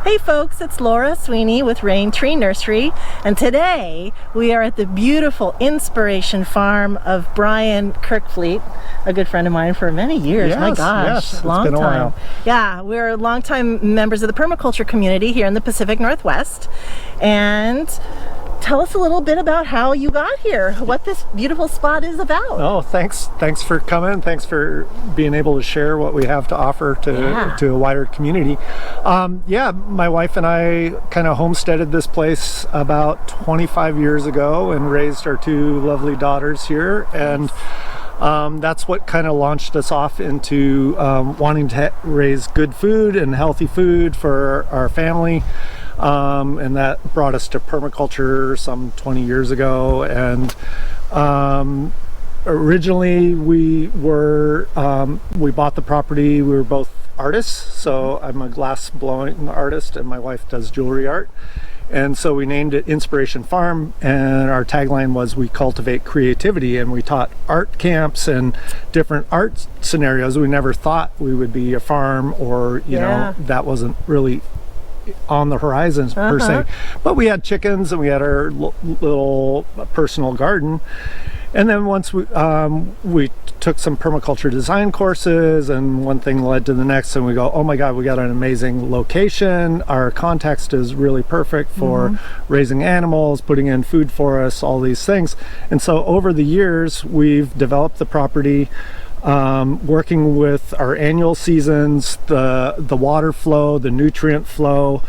Hey folks, it's Laura Sweeney with Raintree Nursery, and today we are at the beautiful Inspiration Farm of Brian Kirkfleet, a good friend of mine for many years. Yes, my gosh, yes, long it's been a time. while. Yeah, we're longtime members of the permaculture community here in the Pacific Northwest, and tell us a little bit about how you got here, what this beautiful spot is about. Oh, thanks for coming. Thanks for being able to share what we have to offer to a wider community. Yeah, my wife and I kind of homesteaded this place about 25 years ago and raised our two lovely daughters here, and that's what kind of launched us off into wanting to raise good food and healthy food for our family. And that brought us to permaculture some 20 years ago. And originally we bought the property. We were both artists, so I'm a glass blowing artist and my wife does jewelry art. And so we named it Inspiration Farm, and our tagline was we cultivate creativity, and we taught art camps and different art scenarios. We never thought we would be a farm, or you know, that wasn't really on the horizon per se, but we had chickens and we had our little personal garden. And then once we took some permaculture design courses, and one thing led to the next, and we go, oh my god, we got an amazing location, our context is really perfect for raising animals, putting in food for us, all these things. And so over the years we've developed the property, working with our annual seasons, the water flow, the nutrient flow,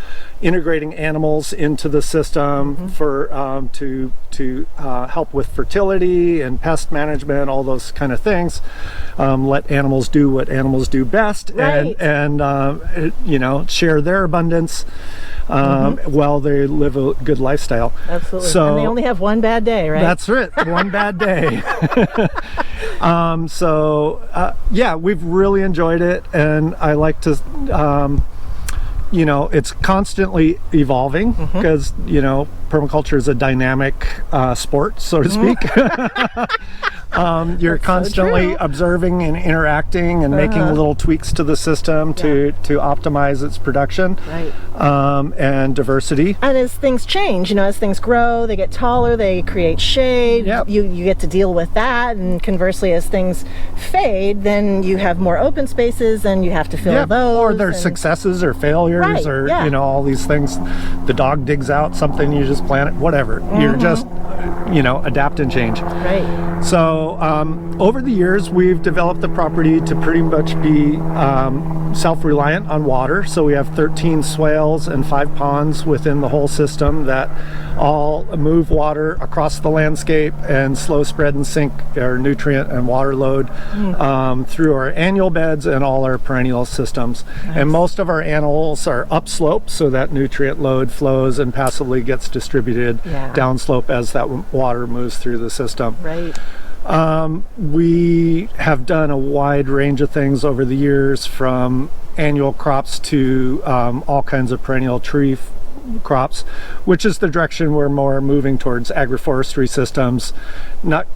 integrating animals into the system for to help with fertility and pest management, all those kind of things. Let animals do what animals do best, and you know, share their abundance while they live a good lifestyle. Absolutely. So, and they only have one bad day, right? That's it, one bad day. Yeah, we've really enjoyed it, and I like to you know, it's constantly evolving because you know, permaculture is a dynamic sport, so to speak. You're constantly observing and interacting and making little tweaks to the system to optimize its production and diversity. And as things change, you know, as things grow, they get taller, they create shade, you get to deal with that. And conversely, as things fade, then you have more open spaces and you have to fill those. Or there's successes or failures or you know, all these things. The dog digs out something, you just plant it, whatever. You're just, you know, adapt and change. So over the years we've developed the property to pretty much be self-reliant on water. So we have 13 swales and 5 ponds within the whole system that all move water across the landscape and slow spread and sink our nutrient and water load through our annual beds and all our perennial systems. And most of our animals are upslope, so that nutrient load flows and passively gets distributed downslope as that water moves through the system. We have done a wide range of things over the years, from annual crops to all kinds of perennial tree crops, which is the direction we're more moving towards. Agroforestry systems, nut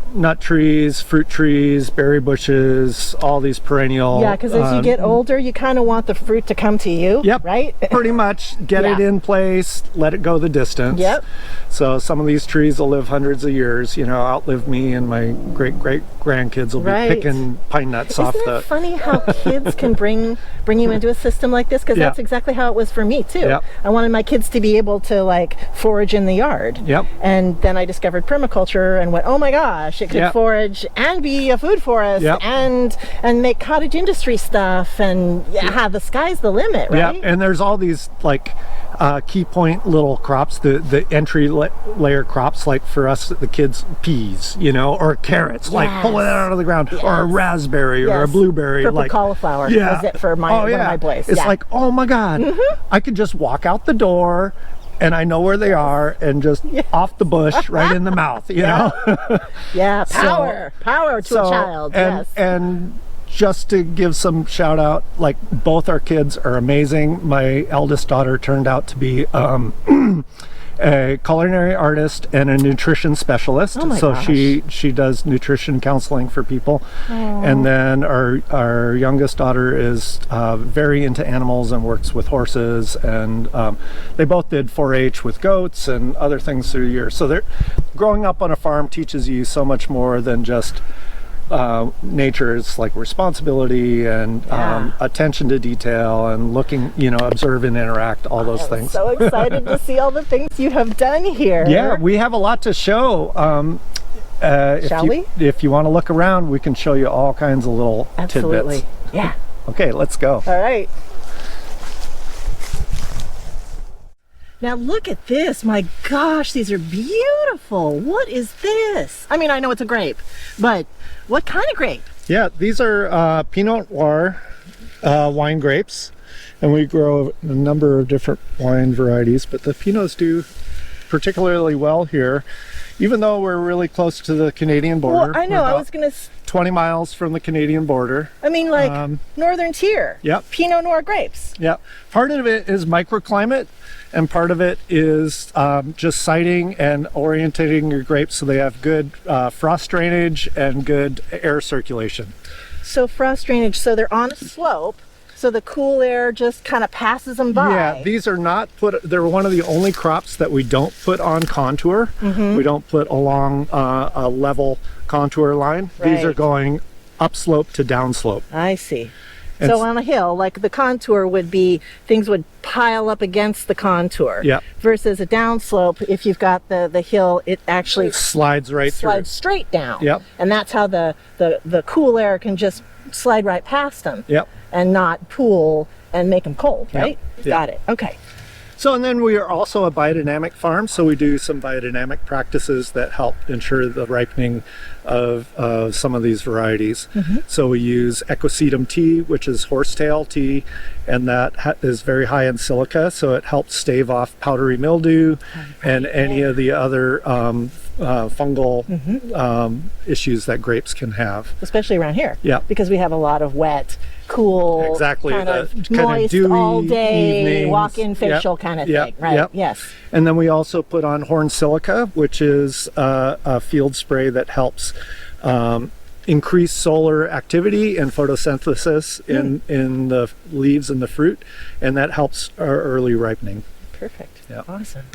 trees, fruit trees, berry bushes, all these perennial. Yeah, because as you get older, you kind of want the fruit to come to you. Right? Pretty much get it in place, let it go the distance. So some of these trees will live hundreds of years, you know, outlive me, and my great grandkids will be picking pine nuts off the... Isn't it funny how kids can bring you into a system like this? Because that's exactly how it was for me too. I wanted my kids to be able to like forage in the yard. And then I discovered permaculture and went, oh my gosh, it could forage and be a food forest and make cottage industry stuff, and the sky's the limit, right? And there's all these like key point little crops, the entry layer crops, like for us the kids, peas, you know, or carrots, like pull it out of the ground, or a raspberry or a blueberry. Purple like cauliflower was it for my one of my boys. It's like, oh my god, I could just walk out the door and I know where they are, and just off the bush, right in the mouth, you know? Power to a child, and just to give some shout out, like both our kids are amazing. My eldest daughter turned out to be a culinary artist and a nutrition specialist. Oh my so gosh. she does nutrition counseling for people. Aww. And then our youngest daughter is very into animals and works with horses, and they both did 4-H with goats and other things through the years. So they're growing up on a farm teaches you so much more than just nature. Is like responsibility and attention to detail and looking, observe and interact, all those things. So excited to see all the things you have done here. Yeah, we have a lot to show. Shall we? If you want to look around, we can show you all kinds of little Absolutely. tidbits. Yeah. Okay, let's go. All right. Now look at this. My gosh, these are beautiful. What is this? I mean, I know it's a grape, but what kind of grape? Yeah, these are Pinot Noir wine grapes, and we grow a number of different wine varieties, but the Pinots do particularly well here, even though we're really close to the Canadian border. Well, I know, I was going to... 20 miles from the Canadian border. I mean, like northern tier. Yep. Pinot Noir grapes. Yeah. Part of it is microclimate, and part of it is just siting and orientating your grapes so they have good frost drainage and good air circulation. So frost drainage, so they're on a slope, so the cool air just kind of passes them by. Yeah, these are not they're one of the only crops that we don't put on contour. Mm-hmm. We don't put along a level contour line. Right. These are going upslope to downslope. I see. And so on a hill, like the contour would be, things would pile up against the contour. Yeah. Versus a downslope, if you've got the hill, it actually slides right through. slides straight down. Yep. And that's how the cool air can just slide right past them. Yep. And not pool and make them cold, right? Yep. Got it. Okay. So, and then we are also a biodynamic farm, so we do some biodynamic practices that help ensure the ripening of some of these varieties. Mm-hmm. So we use equisetum tea, which is horsetail tea, and that is very high in silica, so it helps stave off powdery mildew and any of the other fungal issues that grapes can have. Especially around here. Yeah. Because we have a lot of wet, cool, exactly, kind of kind moist, of dewy all day, evenings. walk-in facial kind of thing, right? Yep. Yes. And then we also put on horn silica, which is a field spray that helps increase solar activity and photosynthesis in the leaves and the fruit, and that helps our early ripening. Perfect. Yeah. Awesome.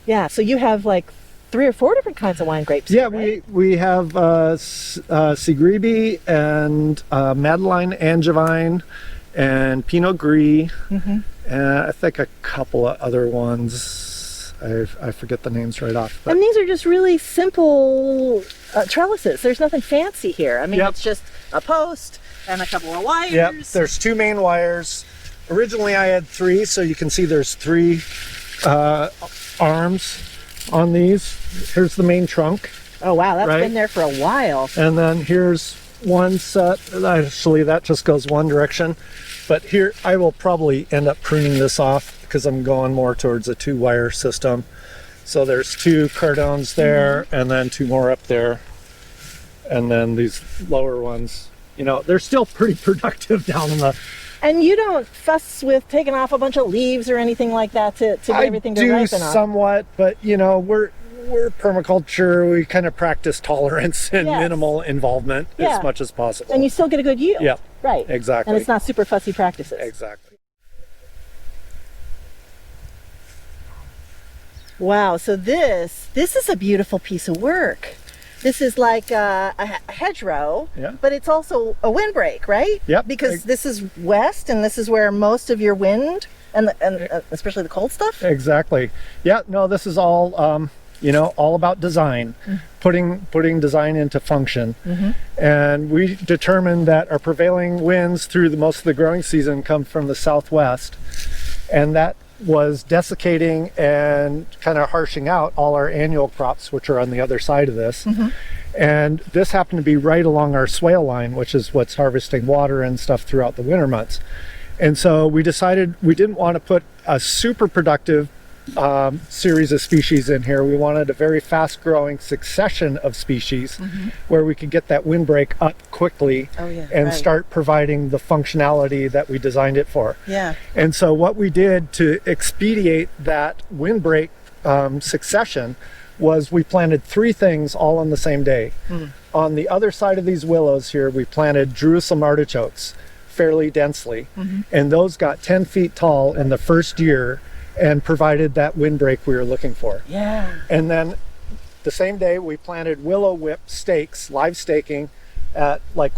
Yeah, so you have like 3 or 4 different kinds of wine grapes. Yeah, here, right? we have Sigribi and Madeline Angevine and Pinot Gris, and I think a couple of other ones. I forget the names right off. But. And these are just really simple trellises. There's nothing fancy here. I mean, it's just a post and a couple of wires. Yep, there's 2 main wires. Originally I had 3, so you can see there's 3 arms on these. Here's the main trunk. Oh wow, that's right? been there for a while. And then here's one set. Actually, that just goes one direction. But here, I will probably end up pruning this off because I'm going more towards a 2-wire system. So there's 2 cardones there, and then 2 more up there. And then these lower ones, they're still pretty productive down in the... And you don't fuss with taking off a bunch of leaves or anything like that to get everything to ripen on? I do somewhat, but we're permaculture. We kind of practice tolerance and minimal involvement as much as possible. And you still get a good yield. Yep. Right. Exactly. And it's not super fussy practices. Exactly. Wow, so this is a beautiful piece of work. This is like a hedgerow, but it's also a windbreak, right? Yep. Because this is west, and this is where most of your wind and especially the cold stuff. Exactly. Yeah. No, this is all all about design, putting design into function. And we determined that our prevailing winds through most of the growing season come from the southwest, and that was desiccating and kind of harshing out all our annual crops, which are on the other side of this. And this happened to be right along our swale line, which is what's harvesting water and stuff throughout the winter months. And so we decided we didn't want to put a super productive series of species in here. We wanted a very fast growing succession of species where we could get that windbreak up quickly and start providing the functionality that we designed it for. Yeah. And so what we did to expedite that windbreak succession was we planted 3 things all on the same day. On the other side of these willows here, we planted Jerusalem artichokes fairly densely, and those got 10 feet tall in the first year and provided that windbreak we were looking for. Yeah. And then the same day we planted willow whip stakes, live staking, at like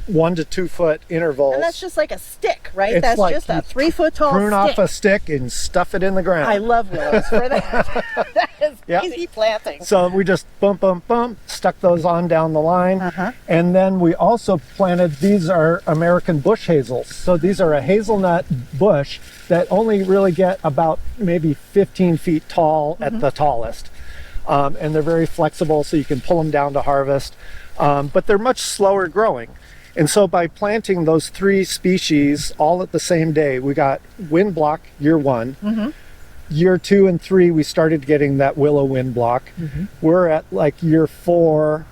1 to 2 foot intervals. And that's just like a stick, right? It's That's like just a 3 foot tall prune stick. off a stick and stuff it in the ground. I love willows for that. That is Yep. easy planting. So we just bump, stuck those on down the line. And then we also planted, these are American bush hazels. So these are a hazelnut bush that only really get about maybe 15 feet tall at the tallest. And they're very flexible, so you can pull them down to harvest. But they're much slower growing. And so by planting those 3 species all at the same day, we got wind block year 1. Year 2 and 3, we started getting that willow wind block. We're at like year 4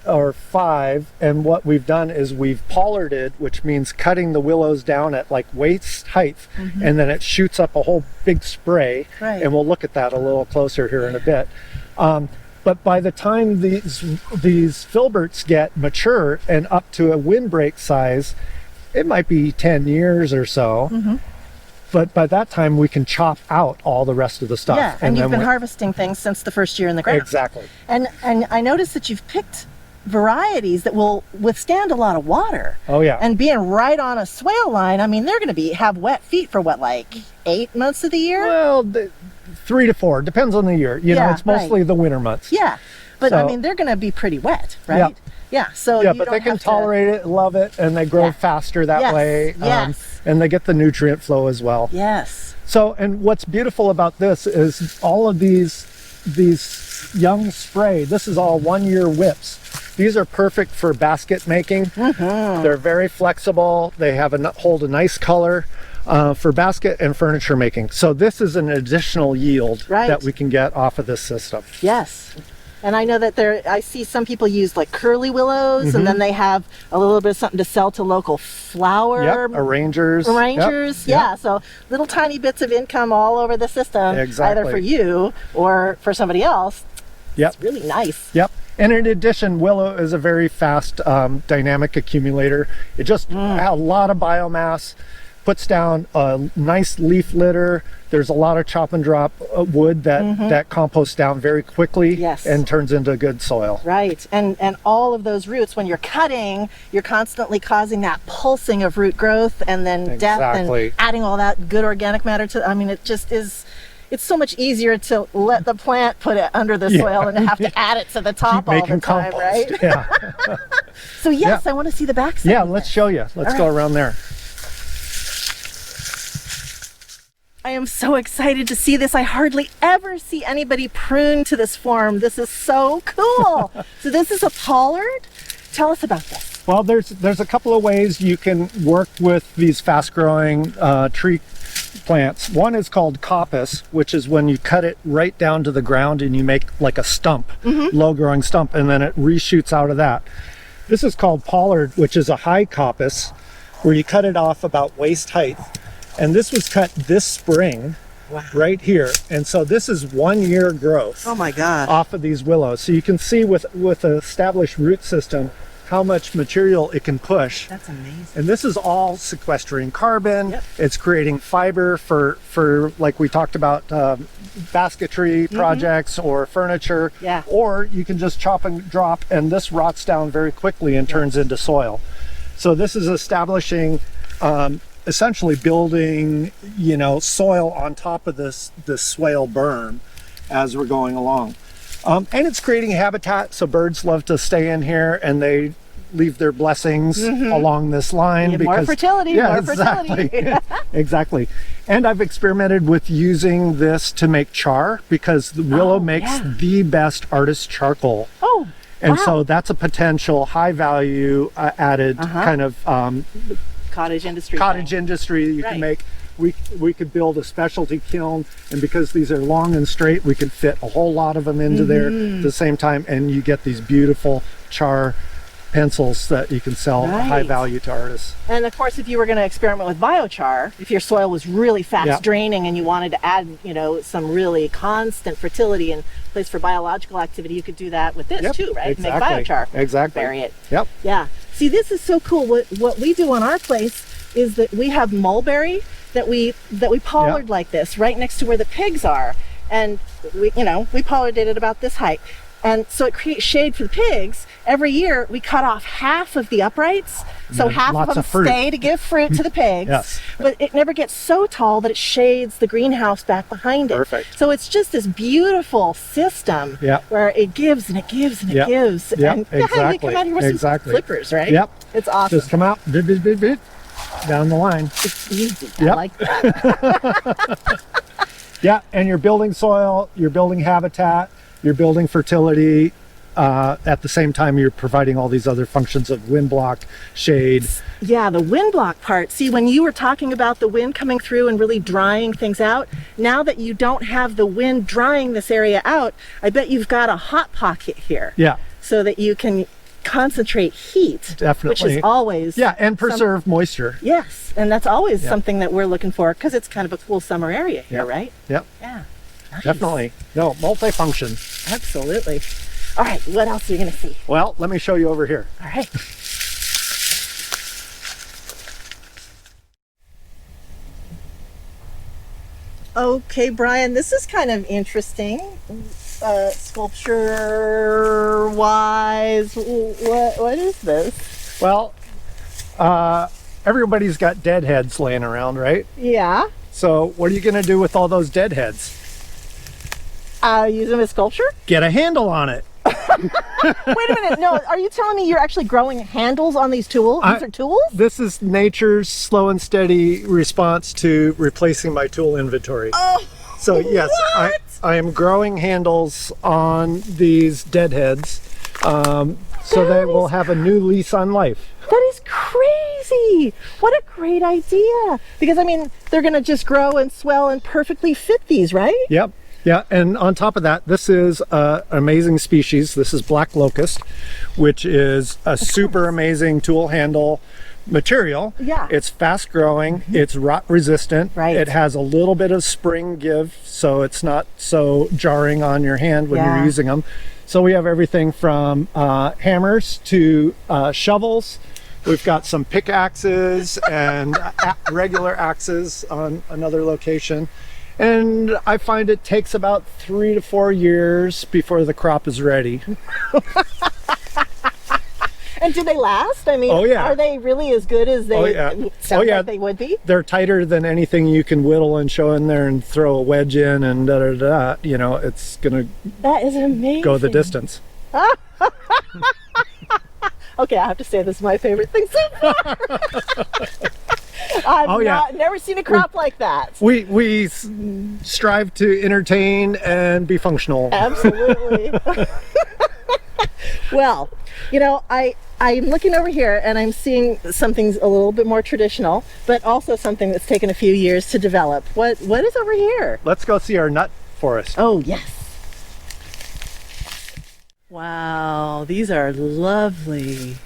or 5, and what we've done is we've pollarded, which means cutting the willows down at like waist height, and then it shoots up a whole big spray. And we'll look at that a little closer here in a bit. But by the time these filberts get mature and up to a windbreak size, it might be 10 years or so. But by that time, we can chop out all the rest of the stuff. Yeah, and you've been harvesting things since the first year in the ground. Exactly. And I noticed that you've picked varieties that will withstand a lot of water. Oh yeah. And being right on a swale line, I mean, they're going to have wet feet for what, like 8 months of the year? Well, 3 to 4, depends on the year. You know, it's mostly the winter months. Yeah, but So, I mean, they're going to be pretty wet, right? Yeah. So yeah, you but don't they can have to tolerate it, love it, and they grow faster that way. And they get the nutrient flow as well. Yes. So, and what's beautiful about this is all of these young spray, this is all 1 year whips. These are perfect for basket making. They're very flexible. They have hold a nice color for basket and furniture making. So this is an additional yield that we can get off of this system. Yes. And I know that I see some people use like curly willows, and then they have a little bit of something to sell to local flower arrangers. Yeah. So little tiny bits of income all over the system, either for you or for somebody else. It's really nice. And in addition, willow is a very fast dynamic accumulator. It just has a lot of biomass, puts down a nice leaf litter. There's a lot of chop and drop wood that composts down very quickly and turns into good soil. Right, and all of those roots, when you're cutting, you're constantly causing that pulsing of root growth and then death and adding all that good organic matter to, I mean, it just is, it's so much easier to let the plant put it under the soil and have to add it to the top all the time, right? So yes, I want to see the backside. Yeah, let's show you. Let's go around there. I am so excited to see this. I hardly ever see anybody prune to this form. This is so cool. So this is a pollard. Tell us about this. Well, there's a couple of ways you can work with these fast-growing tree plants. One is called coppice, which is when you cut it right down to the ground and you make like a stump, low-growing stump, and then it reshoots out of that. This is called pollard, which is a high coppice, where you cut it off about waist height. And this was cut this spring, right here. And so this is 1 year growth. Oh my God. Off of these willows. So you can see with an established root system how much material it can push. That's amazing. And this is all sequestering carbon. It's creating fiber for like we talked about, basketry projects or furniture. Or you can just chop and drop, and this rots down very quickly and turns into soil. So this is establishing essentially building, you know, soil on top of this swale berm as we're going along. And it's creating habitat, so birds love to stay in here and they leave their blessings along this line. Because more fertility, more fertility. Exactly. And I've experimented with using this to make char, because the willow makes the best artist charcoal. And so that's a potential high value added kind of cottage industry you can make. We could build a specialty kiln, and because these are long and straight, we could fit a whole lot of them into there at the same time, and you get these beautiful char pencils that you can sell high value to artists. And of course, if you were going to experiment with biochar, if your soil was really fast draining and you wanted to add, some really constant fertility and place for biological activity, you could do that with this too, right? Exactly. Make biochar. Exactly. Bury it. Yep. Yeah. See, this is so cool. What we do on our place is that we have mulberry that we pollard like this right next to where the pigs are, and we pollarded it about this height. And so it creates shade for the pigs. Every year we cut off half of the uprights, so half of them stay to give fruit to the pigs. But it never gets so tall that it shades the greenhouse back behind it. Perfect. So it's just this beautiful system where it gives and it gives and it gives. And exactly. You come out here with some flippers, right? Yep. It's awesome. Just come out, down the line. It's easy. I like that. Yeah, and you're building soil, you're building habitat, you're building fertility. At the same time, you're providing all these other functions of wind block, shade. Yeah, the wind block part. See, when you were talking about the wind coming through and really drying things out, now that you don't have the wind drying this area out, I bet you've got a hot pocket here. Yeah. So that you can concentrate heat. Definitely. Which is always... Yeah, and preserve moisture. Yes, and that's always something that we're looking for because it's kind of a cool summer area here, right? Yep. Yeah. Nice. Definitely. No, multifunction. Absolutely. All right, what else are you going to see? Well, let me show you over here. All right. Okay, Brian, this is kind of interesting. Sculpture-wise, what is this? Well, everybody's got dead heads laying around, right? Yeah. So what are you going to do with all those dead heads? Use them as sculpture? Get a handle on it. Wait a minute. No, are you telling me you're actually growing handles on these tools? These are tools? This is nature's slow and steady response to replacing my tool inventory. Oh, so yes, I am growing handles on these deadheads, so they will have a new lease on life. That is crazy. What a great idea. Because, I mean, they're going to just grow and swell and perfectly fit these, right? Yep. Yeah, and on top of that, this is an amazing species. This is black locust, which is a super amazing tool handle material. Yeah. It's fast growing, it's rot resistant. Right. It has a little bit of spring give, so it's not so jarring on your hand when you're using them. So we have everything from hammers to shovels. We've got some pickaxes and regular axes on another location. And I find it takes about 3 to 4 years before the crop is ready. And do they last? I mean, are they really as good as they sound like they would be? They're tighter than anything you can whittle and show in there and throw a wedge in and da-da-da. You know, it's going that is amazing. Go the distance. Okay, I have to say this is my favorite thing so far. I've never seen a crop like that. We strive to entertain and be functional. Absolutely. Well, you know, I'm looking over here and I'm seeing something a little bit more traditional, but also something that's taken a few years to develop. What is over here? Let's go see our nut forest. Oh, yes. Wow, these are lovely.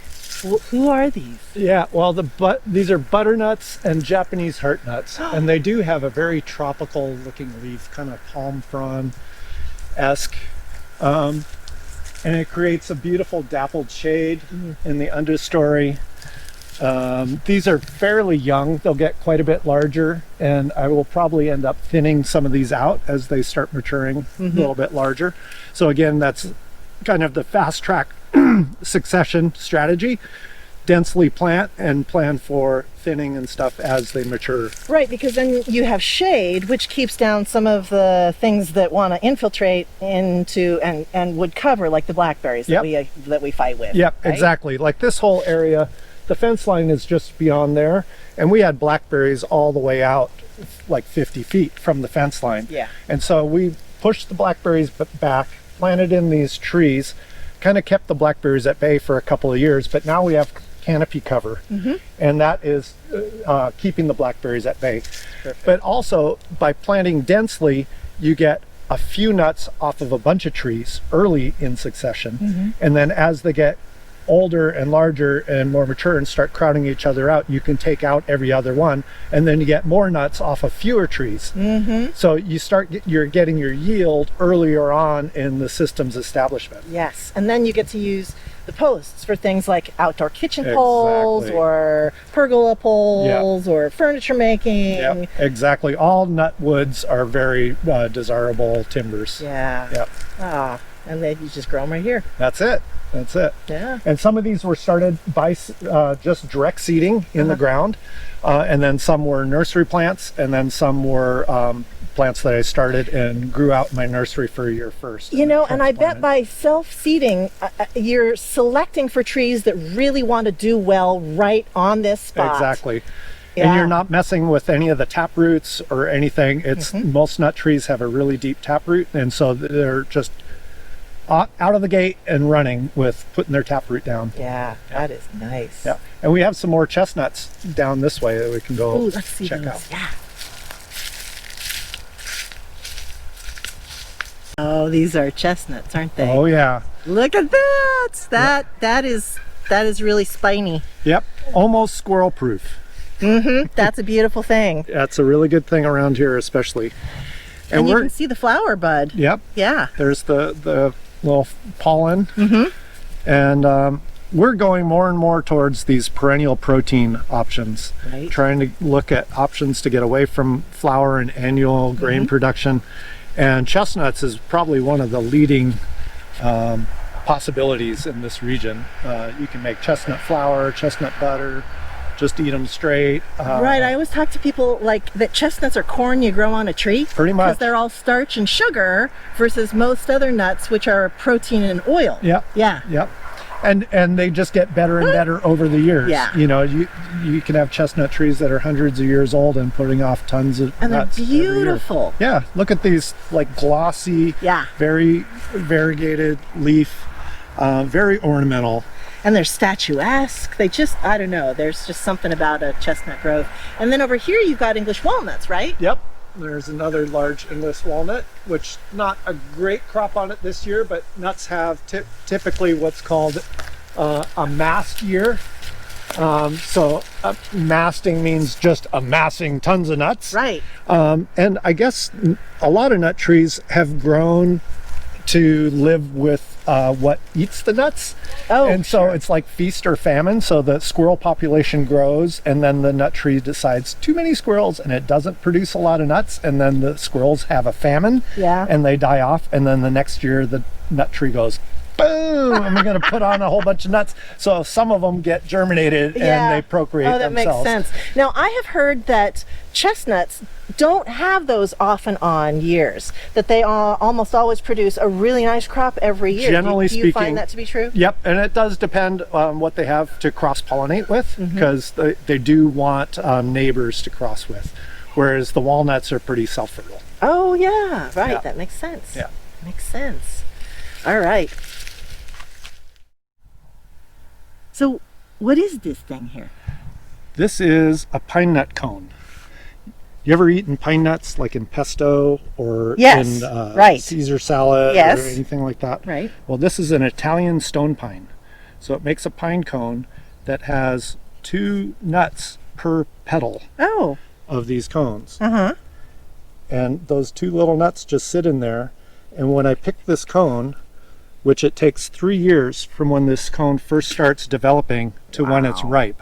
Who are these? Yeah, well, these are butternuts and Japanese heart nuts, and they do have a very tropical looking leaf, kind of palm frond-esque, and it creates a beautiful dappled shade in the understory. These are fairly young. They'll get quite a bit larger, and I will probably end up thinning some of these out as they start maturing a little bit larger. So again, that's kind of the fast track succession strategy. Densely plant and plan for thinning and stuff as they mature. Right, because then you have shade, which keeps down some of the things that want to infiltrate into and would cover, like the blackberries that we fight with. Yep, right? Exactly. Like this whole area, the fence line is just beyond there, and we had blackberries all the way out like 50 feet from the fence line. Yeah. And so we pushed the blackberries back, planted in these trees, kind of kept the blackberries at bay for a couple of years, but now we have canopy cover, and that is keeping the blackberries at bay. Perfect. But also, by planting densely, you get a few nuts off of a bunch of trees early in succession, and then as they get older and larger and more mature and start crowding each other out, you can take out every other one, and then you get more nuts off of fewer trees. So you're getting your yield earlier on in the system's establishment. Yes, and then you get to use the posts for things like outdoor kitchen poles or pergola poles or furniture making. Yep, exactly. All nut woods are very desirable timbers. Yeah. Yep. Ah, and then you just grow them right here. That's it. That's it. Yeah. And some of these were started by just direct seeding in the ground, and then some were nursery plants, and then some were plants that I started and grew out in my nursery for a year first. You know, and I bet by self-seeding, you're selecting for trees that really want to do well right on this spot. Exactly. And you're not messing with any of the tap roots or anything. It's most nut trees have a really deep tap root, and so they're just out of the gate and running with putting their tap root down. Yeah, that is nice. Yeah, and we have some more chestnuts down this way that we can go check out. Yeah. Oh, these are chestnuts, aren't they? Oh yeah. Look at that! That is really spiny. Yep, almost squirrel proof. That's a beautiful thing. That's a really good thing around here, especially. And you can see the flower bud. Yep. Yeah. There's the little pollen. And we're going more and more towards these perennial protein options. Right. Trying to look at options to get away from flower and annual grain production. And chestnuts is probably one of the leading possibilities in this region. You can make chestnut flour, chestnut butter, just eat them straight. Right, I always talk to people like that chestnuts are corn you grow on a tree. Pretty much. Because they're all starch and sugar versus most other nuts, which are protein and oil. Yep. Yeah. Yep. And they just get better and better over the years. Yeah. You know, you can have chestnut trees that are hundreds of years old and putting off tons of nuts. And they're beautiful. Yeah, look at these like glossy, very variegated leaf, very ornamental. And they're statuesque. They just, I don't know, there's just something about a chestnut grove. And then over here you've got English walnuts, right? Yep. There's another large English walnut, which not a great crop on it this year, but nuts have typically what's called a mast year. So masting means just amassing tons of nuts. Right. And I guess a lot of nut trees have grown to live with what eats the nuts. And so it's like feast or famine. So the squirrel population grows, and then the nut tree decides too many squirrels and it doesn't produce a lot of nuts, and then the squirrels have a famine and they die off, and then the next year the nut tree goes boom, and we're going to put on a whole bunch of nuts. So some of them get germinated and they procreate themselves. Makes sense. Now I have heard that chestnuts don't have those off and on years, that they almost always produce a really nice crop every year. Generally do you speaking, find that to be true? Yep, and it does depend on what they have to cross-pollinate with, because they do want neighbors to cross with, whereas the walnuts are pretty self-fertile. Oh yeah, right, that makes sense. Yeah. Makes sense. All right. So what is this thing here? This is a pine nut cone. You ever eaten pine nuts like in pesto or in Caesar salad or anything like that? Right. Well, this is an Italian stone pine. So it makes a pine cone that has 2 nuts per petal of these cones. And those 2 little nuts just sit in there. And when I pick this cone, which it takes 3 years from when this cone first starts developing to when it's ripe.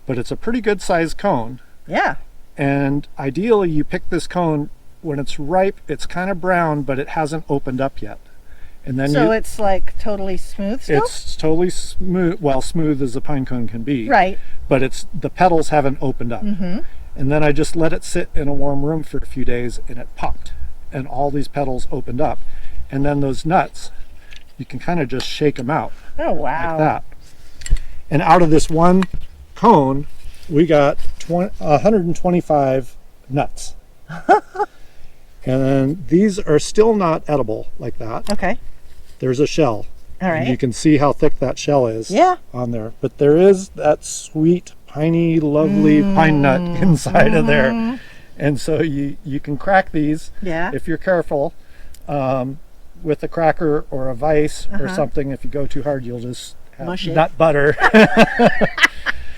But it's a pretty good sized cone. Yeah. And ideally you pick this cone when it's ripe, it's kind of brown, but it hasn't opened up yet. And then it's like totally smooth still? It's totally smooth, well, smooth as a pine cone can be. Right. But the petals haven't opened up. And then I just let it sit in a warm room for a few days, and it popped. And all these petals opened up. And then those nuts, you can kind of just shake them out. Oh, wow. Like that. And out of this one cone, we got 125 nuts. And then these are still not edible like that. Okay. There's a shell. All right. And you can see how thick that shell is on there. But there is that sweet, piney, lovely pine nut inside of there. And so you can crack these if you're careful with a cracker or a vise or something. If you go too hard, you'll just mushy nut butter.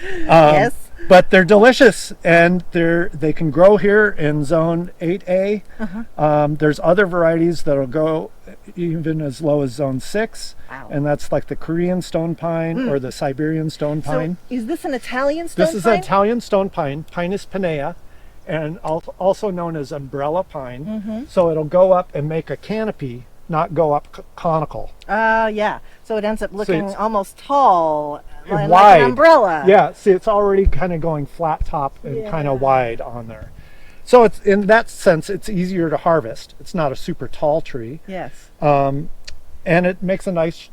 Yes. But they're delicious, and they can grow here in zone 8A. There's other varieties that'll go even as low as zone 6. Wow. And that's like the Korean stone pine or the Siberian stone pine. So is this an Italian stone pine? This is an Italian stone pine, Pinus pinea, and also known as umbrella pine. So it'll go up and make a canopy, not go up conical. Yeah. So it ends up looking almost tall, wide. like an umbrella. Yeah. See, it's already kind of going flat top and kind of wide on there. So it's, in that sense, it's easier to harvest. It's not a super tall tree. Yes. And it makes a nice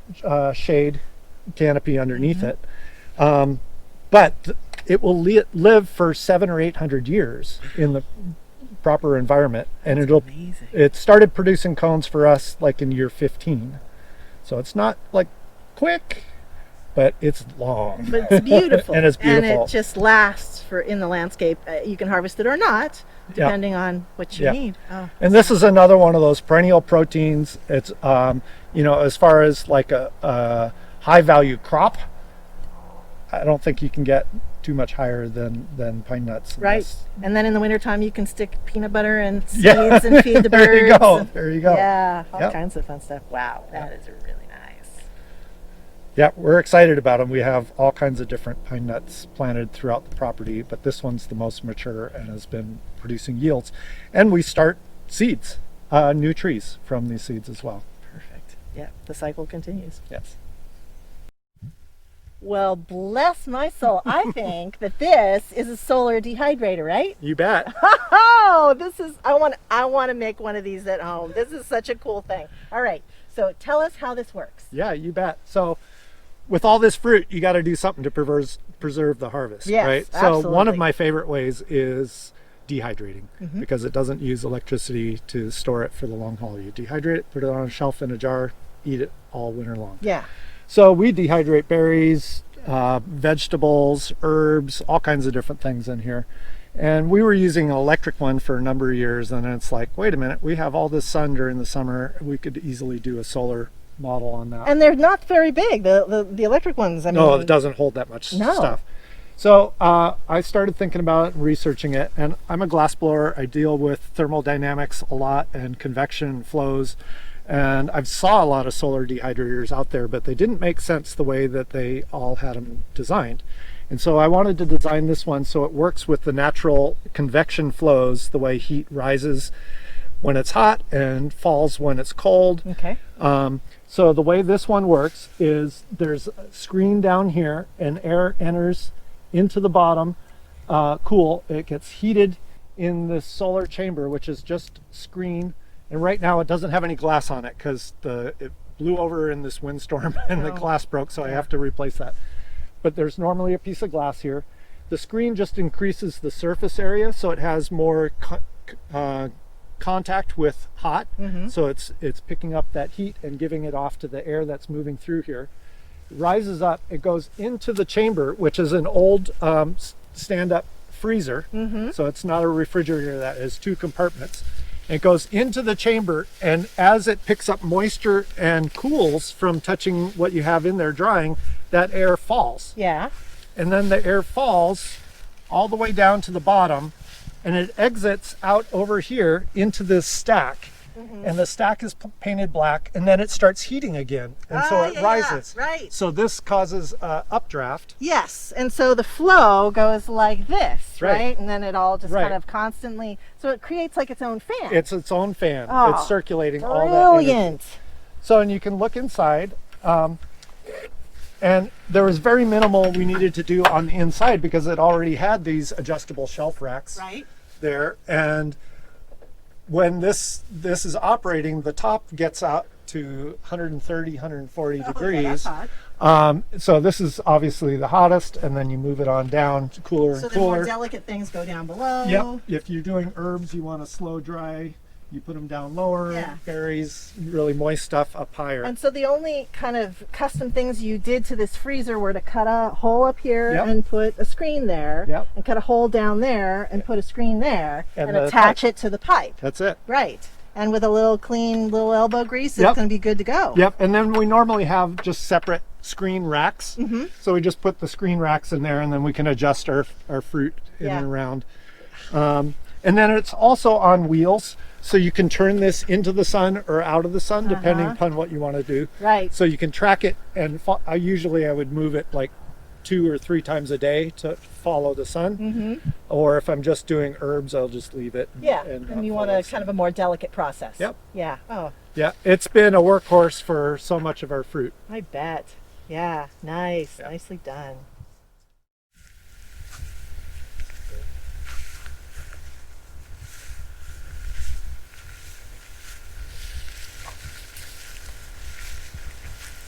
shade canopy underneath it. But it will live for 700 or 800 years in the proper environment, and it started producing cones for us like in year 15. So it's not like quick, but it's long. But it's beautiful. And it's beautiful. And it just lasts for in the landscape. You can harvest it or not, depending on what you need. Oh. And this is another one of those perennial proteins. It's you know, as far as like a high value crop, I don't think you can get too much higher than pine nuts. Right. And then in the wintertime you can stick peanut butter and seeds and feed the birds. There you go. There you go. Yeah, all kinds of fun stuff. Wow, that is really nice. Yeah, we're excited about them. We have all kinds of different pine nuts planted throughout the property, but this one's the most mature and has been producing yields. And we start seeds, new trees from these seeds as well. Perfect. Yeah, the cycle continues. Yes. Well, bless my soul. I think that this is a solar dehydrator, right? You bet. Oh, this is, I want to make one of these at home. This is such a cool thing. All right. So tell us how this works. Yeah, you bet. So with all this fruit, you got to do something to preserve the harvest, yes, right? Absolutely. So one of my favorite ways is dehydrating because it doesn't use electricity to store it for the long haul. You dehydrate it, put it on a shelf in a jar, eat it all winter long. Yeah. So we dehydrate berries, vegetables, herbs, all kinds of different things in here. And we were using an electric one for a number of years, and it's like, wait a minute, we have all this sun during the summer. We could easily do a solar model on that. And they're not very big, the electric ones. I mean, no, it doesn't hold that much stuff. So I started thinking about it and researching it, and I'm a glass blower. I deal with thermodynamics a lot and convection flows. And I've saw a lot of solar dehydrators out there, but they didn't make sense the way that they all had them designed. And so I wanted to design this one so it works with the natural convection flows, the way heat rises when it's hot and falls when it's cold. Okay. So the way this one works is there's a screen down here, and air enters into the bottom, cool. It gets heated in this solar chamber, which is just screen. And right now it doesn't have any glass on it because it blew over in this windstorm and the glass broke, so I have to replace that. But there's normally a piece of glass here. The screen just increases the surface area, so it has more contact with hot. So it's picking up that heat and giving it off to the air that's moving through here. It rises up, it goes into the chamber, which is an old stand-up freezer. So it's not a refrigerator that has two compartments. It goes into the chamber, and as it picks up moisture and cools from touching what you have in there drying, that air falls. Yeah. And then the air falls all the way down to the bottom, and it exits out over here into this stack. And the stack is painted black, and then it starts heating again, and so it rises. Right. So this causes updraft. Yes, and so the flow goes like this, Right. right? And then it all just kind of constantly, so it creates like its own fan. It's its own fan. Oh, it's circulating all that energy. Brilliant. So, and you can look inside, and there was very minimal we needed to do on the inside because it already had these adjustable shelf racks there. And when this is operating, the top gets out to 130, 140 degrees. Yeah, that's hot. So this is obviously the hottest, and then you move it on down to cooler and So the cooler. more delicate things go down below. Yep. If you're doing herbs, you want to slow dry, you put them down lower. Yeah. Berries, really moist stuff up higher. And so the only kind of custom things you did to this freezer were to cut a hole up here Yep. and put a screen there, Yep. and cut a hole down there and put a screen there, And and the attach pipe. it to the pipe. That's it. Right. And with a little clean little elbow grease, it's going to be good to go. Yep. And then we normally have just separate screen racks. So we just put the screen racks in there, and then we can adjust our fruit in and around. And then it's also on wheels, so you can turn this into the sun or out of the sun, depending upon what you want to do. Right. So you can track it, and usually I would move it like 2 or 3 times a day to follow the sun. Or if I'm just doing herbs, I'll just leave it. And you want kind of a more delicate process. Yep. Yeah. Oh. Yeah, it's been a workhorse for so much of our fruit. I bet. Yeah, nice. Nicely done.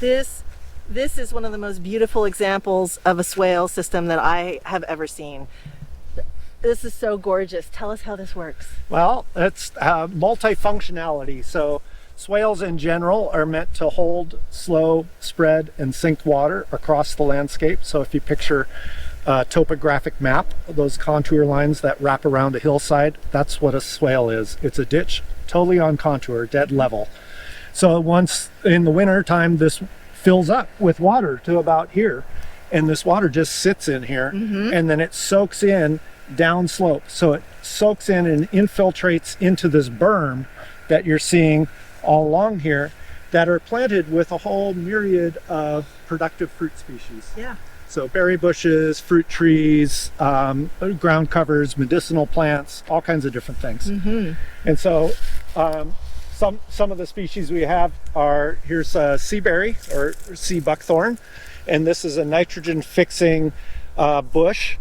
This is one of the most beautiful examples of a swale system that I have ever seen. This is so gorgeous. Tell us how this works. Well, it's multifunctionality. So swales in general are meant to hold, slow, spread, and sink water across the landscape. So if you picture a topographic map, those contour lines that wrap around a hillside, that's what a swale is. It's a ditch totally on contour, dead level. So once in the winter time, this fills up with water to about here, and this water just sits in here, and then it soaks in downslope. So it soaks in and infiltrates into this berm that you're seeing all along here that are planted with a whole myriad of productive fruit species. Yeah. So berry bushes, fruit trees, ground covers, medicinal plants, all kinds of different things. And so some of the species we have are, here's sea berry or sea buckthorn, and this is a nitrogen fixing bush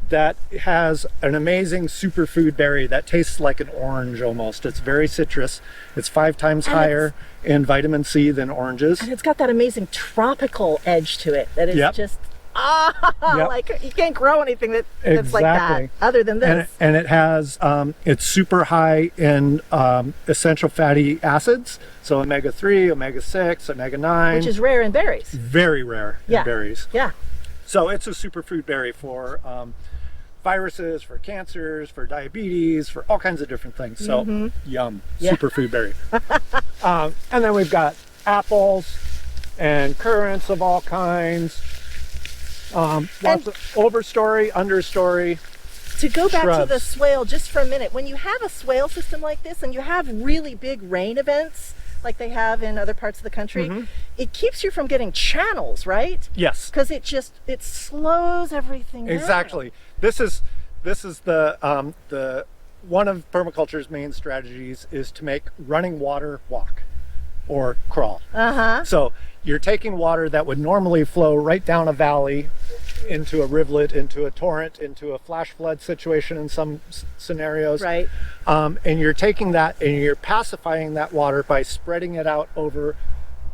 that has an amazing superfood berry that tastes like an orange almost. It's very citrus. It's 5 times higher in vitamin C than oranges. And it's got that amazing tropical edge to it that is just like you can't grow anything that's like that other than this. And it has it's super high in essential fatty acids, so omega-3, omega-6, omega-9, which is rare in berries. Very rare in berries. Yeah. So it's a superfood berry for viruses, for cancers, for diabetes, for all kinds of different things. So yum, superfood berry. And then we've got apples and currants of all kinds. Lots of overstory, understory. To go back shrubs. to the swale just for a minute, when you have a swale system like this and you have really big rain events like they have in other parts of the country, it keeps you from getting channels, right? Yes. Because it slows everything down. Exactly. This is the one of permaculture's main strategies is to make running water walk or crawl. So you're taking water that would normally flow right down a valley into a rivulet, into a torrent, into a flash flood situation in some scenarios. Right. And you're taking that and you're pacifying that water by spreading it out over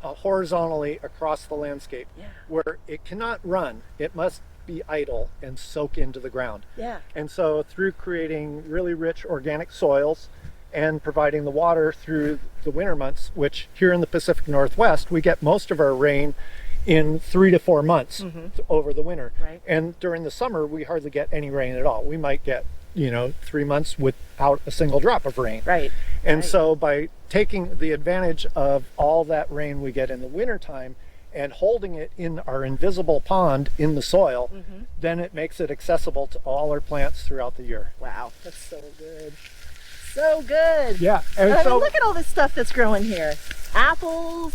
horizontally across the landscape where it cannot run. It must be idle and soak into the ground. Yeah. And so through creating really rich organic soils and providing the water through the winter months, which here in the Pacific Northwest, we get most of our rain in 3 to 4 months over the winter. Right. And during the summer, we hardly get any rain at all. We might get, 3 months without a single drop of rain. Right. And so by taking the advantage of all that rain we get in the wintertime and holding it in our invisible pond in the soil, then it makes it accessible to all our plants throughout the year. Wow, that's so good. So good. Yeah. And so, look at all this stuff that's growing here. Apples,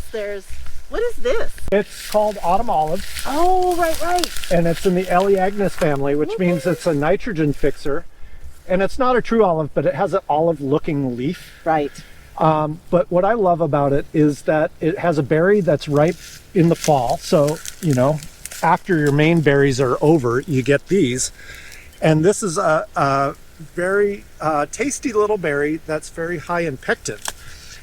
what is this? It's called autumn olive. Oh, right. And it's in the Elaeagnus family, which means it's a nitrogen fixer. And it's not a true olive, but it has an olive looking leaf. Right. But what I love about it is that it has a berry that's ripe in the fall. So, after your main berries are over, you get these. And this is a very tasty little berry that's very high in pectin.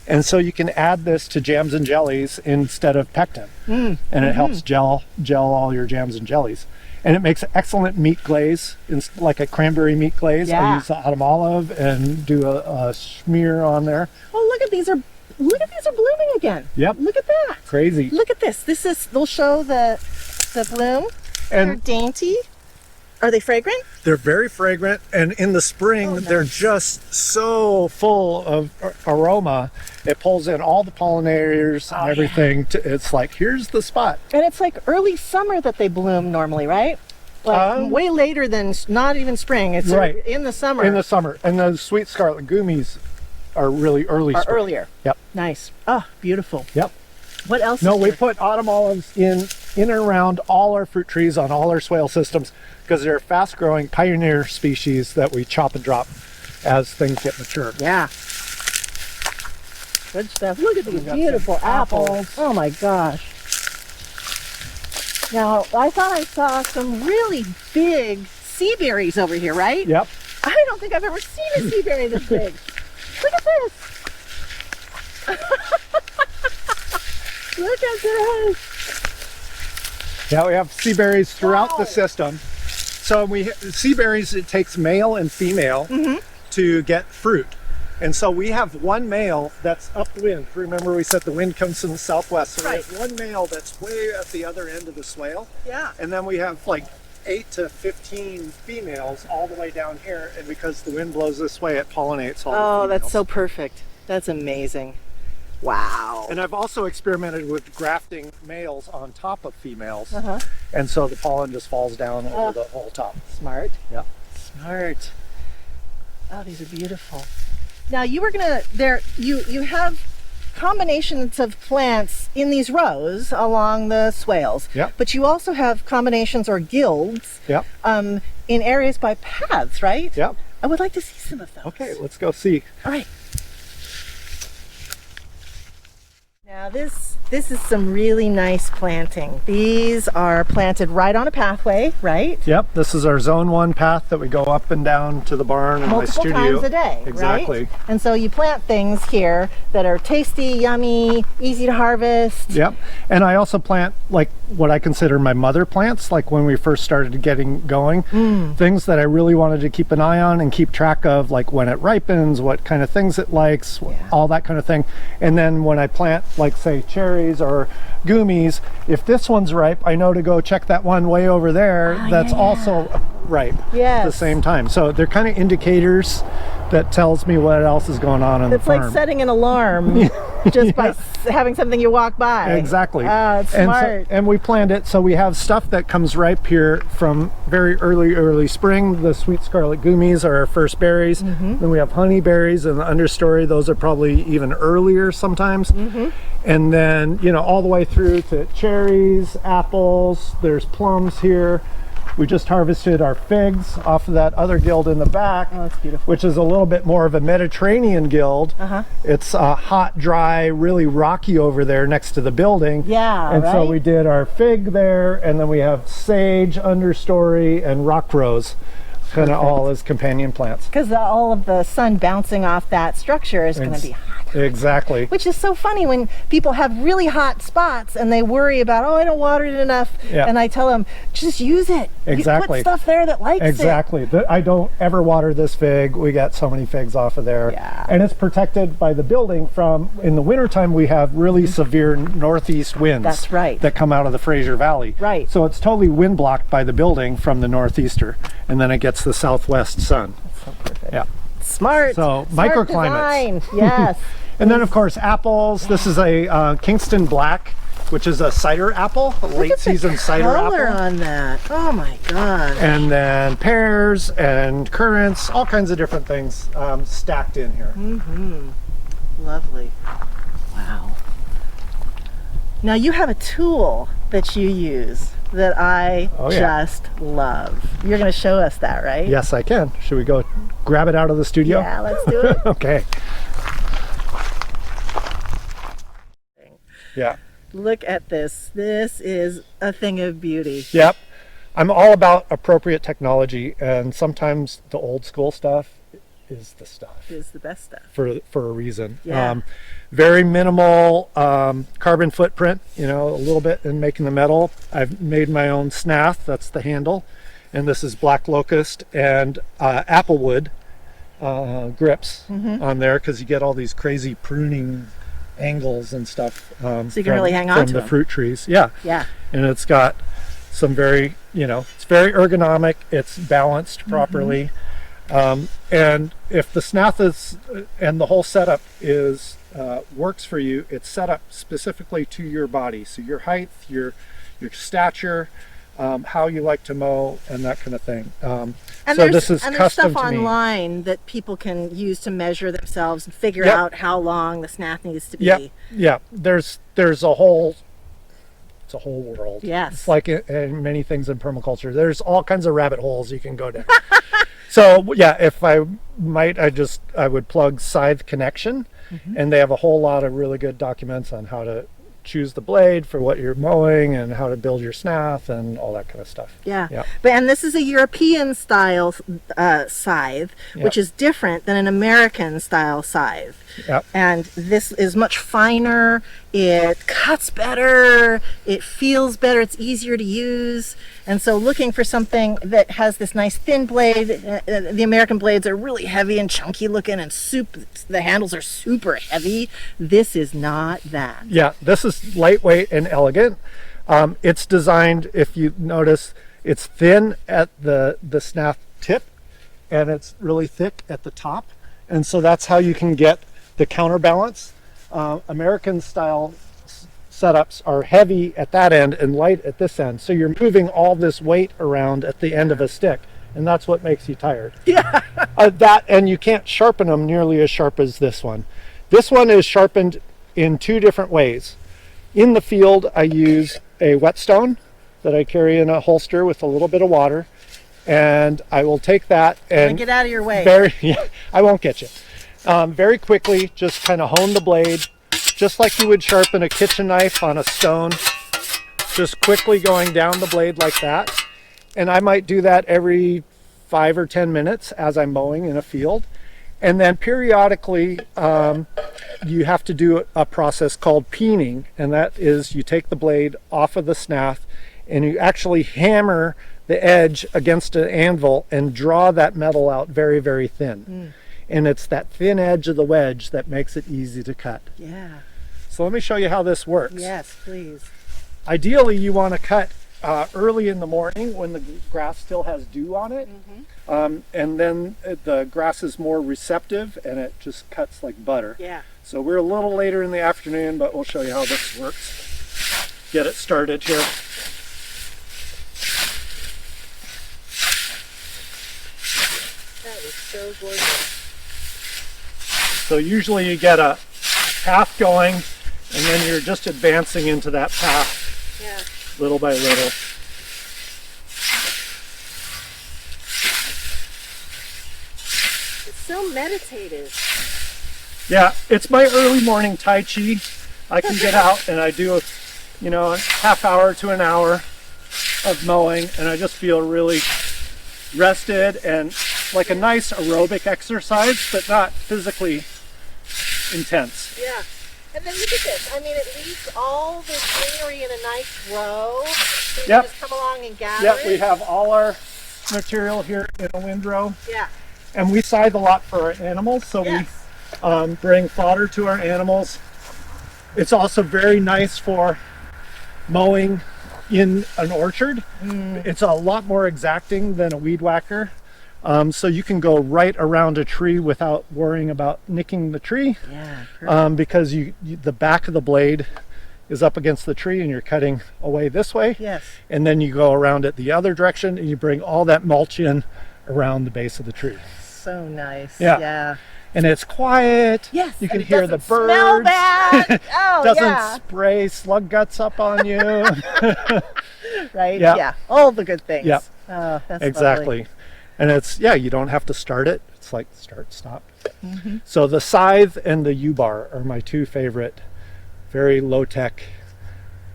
And so you can add this to jams and jellies instead of pectin. And it helps gel all your jams and jellies. And it makes excellent meat glaze, like a cranberry meat glaze. I use the autumn olive and do a smear on there. Oh, look at these are blooming again. Yep. Look at that. Crazy. Look at this. They'll show the bloom. And they're dainty. Are they fragrant? They're very fragrant, and in the spring, they're just so full of aroma. It pulls in all the pollinators and everything. It's like, here's the spot. And it's like early summer that they bloom normally, right? Like way later than, not even spring. It's in the summer. In the summer. And the sweet scarlet gummies are really early spring. Earlier. Yep. Nice. Oh, beautiful. Yep. What else? No, we put autumn olives in and around all our fruit trees on all our swale systems because they're fast growing pioneer species that we chop and drop as things get mature. Yeah. Good stuff. Look at these beautiful apples. Oh my gosh. Now, I thought I saw some really big sea berries over here, right? Yep. I don't think I've ever seen a sea berry this big. Look at this. Look at this. Yeah, we have sea berries throughout the system. So sea berries, it takes male and female to get fruit. And so we have one male that's upwind. Remember we said the wind comes from the southwest. So we have one male that's way at the other end of the swale. Yeah. And then we have like 8 to 15 females all the way down here. And because the wind blows this way, it pollinates all the females. Oh, that's so perfect. That's amazing. Wow. And I've also experimented with grafting males on top of females. And so the pollen just falls down over the whole top. Smart. Yeah. Smart. Oh, these are beautiful. Now you were gonna, you have combinations of plants in these rows along the swales. Yep. But you also have combinations or guilds in areas by paths, right? Yep. I would like to see some of those. Okay, let's go see. All right. Now this is some really nice planting. These are planted right on a pathway, right? Yep, this is our zone 1 path that we go up and down to the barn and my studio. Multiple times a day, exactly. Right? And so you plant things here that are tasty, yummy, easy to harvest. Yep, and I also plant like what I consider my mother plants, like when we first started getting going. Things that I really wanted to keep an eye on and keep track of, like when it ripens, what kind of things it likes, all that kind of thing. And then when I plant, like say cherries or gummies, if this one's ripe, I know to go check that one way over there that's also ripe at the same time. So they're kind of indicators that tells me what else is going on in the farm. It's like setting an alarm just by having something you walk by. Exactly. It's smart. And we planned it so we have stuff that comes ripe here from very early spring. The sweet scarlet gummies are our first berries. Then we have honey berries in the understory. Those are probably even earlier sometimes. And then, you know, all the way through to cherries, apples, there's plums here. We just harvested our figs off of that other guild in the back, that's beautiful. which is a little bit more of a Mediterranean guild. It's hot, dry, really rocky over there next to the building. Yeah, and so we did our fig there, and then we have sage, understory, and rock rose, kind of all as companion plants. Because all of the sun bouncing off that structure is going to be hot. Exactly. Which is so funny when people have really hot spots and they worry about, oh, I don't water it enough. And I tell them, just use it. Exactly. You put stuff there that likes it. Exactly. I don't ever water this fig. We got so many figs off of there. And it's protected by the building from, in the wintertime, we have really severe northeast winds. That's right. That come out of the Fraser Valley. Right. So it's totally wind blocked by the building from the northeaster. And then it gets the southwest sun. That's so perfect. Yeah. Smart. So Smart microclimates. Design. Yes. And then of course apples. This is a Kingston Black, which is a cider apple, a late season cider apple. Look at the color on that. Oh my God. And then pears and currants, all kinds of different things stacked in here. Lovely. Wow. Now you have a tool that you use that I just love. You're going to show us that, right? Yes, I can. Should we go grab it out of the studio? Yeah, let's do it. Okay. Yeah. Look at this. This is a thing of beauty. Yep. I'm all about appropriate technology, and sometimes the old school stuff is the stuff. Is the best stuff. For a reason. Yeah. Very minimal carbon footprint, you know, a little bit in making the metal. I've made my own snath, that's the handle. And this is black locust and applewood grips on there, because you get all these crazy pruning angles and stuff so you can really hang on to the them. fruit trees. Yeah. Yeah. And it's got some very, it's very ergonomic. It's balanced properly. And if the snath is, and the whole setup is, works for you, it's set up specifically to your body. So your height, your stature, how you like to mow, and that kind of thing. And so this is there's custom stuff to me. online that people can use to measure themselves and figure out how long the snath needs to be. Yeah. There's a whole, it's a whole world. Yes. It's like in many things in permaculture. There's all kinds of rabbit holes you can go down. So yeah, if I might, I would plug Scythe Connection, and they have a whole lot of really good documents on how to choose the blade for what you're mowing and how to build your snath and all that kind of stuff. And this is a European style scythe, which is different than an American style scythe. And this is much finer, it cuts better, it feels better, it's easier to use. And so looking for something that has this nice thin blade, the American blades are really heavy and chunky looking, and the handles are super heavy. This is not that. Yeah, this is lightweight and elegant. It's designed, if you notice, it's thin at the snath tip, and it's really thick at the top. And so that's how you can get the counterbalance. American style setups are heavy at that end and light at this end. So you're moving all this weight around at the end of a stick, and that's what makes you tired. And you can't sharpen them nearly as sharp as this one. This one is sharpened in two different ways. In the field, I use a whetstone that I carry in a holster with a little bit of water, and I will take that and get out of your way. I won't get you. Very quickly, just kind of hone the blade, just like you would sharpen a kitchen knife on a stone, just quickly going down the blade like that. And I might do that every 5 or 10 minutes as I'm mowing in a field. And then periodically, you have to do a process called peening, and that is you take the blade off of the snath and you actually hammer the edge against an anvil and draw that metal out very, very thin. And it's that thin edge of the wedge that makes it easy to cut. So let me show you how this works. Yes, please. Ideally, you want to cut early in the morning when the grass still has dew on it. And then the grass is more receptive and it just cuts like butter. So we're a little later in the afternoon, but we'll show you how this works. Get it started here. That is so gorgeous. So usually you get a path going, and then you're just advancing into that path little by little. It's so meditative. Yeah, it's my early morning Tai Chi. I can get out and I do a half hour to an hour of mowing, and I just feel really rested and like a nice aerobic exercise, but not physically intense. And then look at this. I mean, it leaves all this greenery in a nice row. So you can just come along and gather it. We have all our material here in a windrow. And we scythe a lot for our animals, so we bring fodder to our animals. It's also very nice for mowing in an orchard. It's a lot more exacting than a weed whacker. So you can go right around a tree without worrying about nicking the tree. Because the back of the blade is up against the tree and you're cutting away this way. And then you go around it the other direction and you bring all that mulch in around the base of the tree. So nice. And it's quiet. You can hear the birds. Smell bad. Doesn't spray slug guts up on you. All the good things. Oh, that's exactly. Lovely. And it's, you don't have to start it. It's like start, stop. So the scythe and the U-bar are my two favorite, very low-tech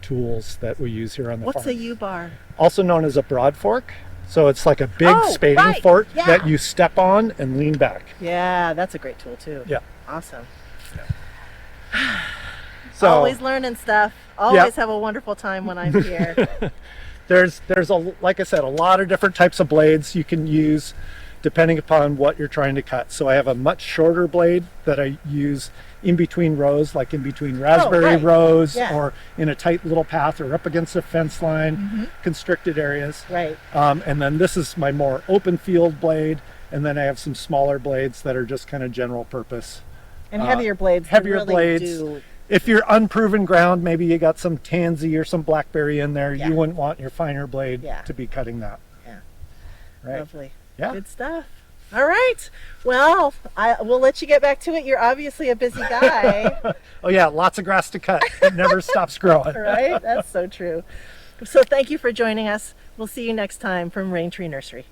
tools that we use here on the farm. What's a U-bar? Also known as a broad fork. So it's like a big spading fork that you step on and lean back. That's a great tool too. Awesome. So always learning stuff. Always have a wonderful time when I'm here. There's like I said, a lot of different types of blades you can use. depending upon what you're trying to cut. So I have a much shorter blade that I use in between rows, like in between raspberry rows, or in a tight little path, or up against a fence line, constricted areas. Right. And then this is my more open field blade, and then I have some smaller blades that are just kind of general purpose. And heavier blades. Heavier blades. If you're unproven ground, maybe you got some tansy or some blackberry in there, you wouldn't want your finer blade to be cutting that. Yeah. Right. Lovely. Yeah. Good stuff. All right. Well, we'll let you get back to it. You're obviously a busy guy. Oh yeah, lots of grass to cut. It never stops growing. Right? That's so true. So thank you for joining us. We'll see you next time from Raintree Nursery.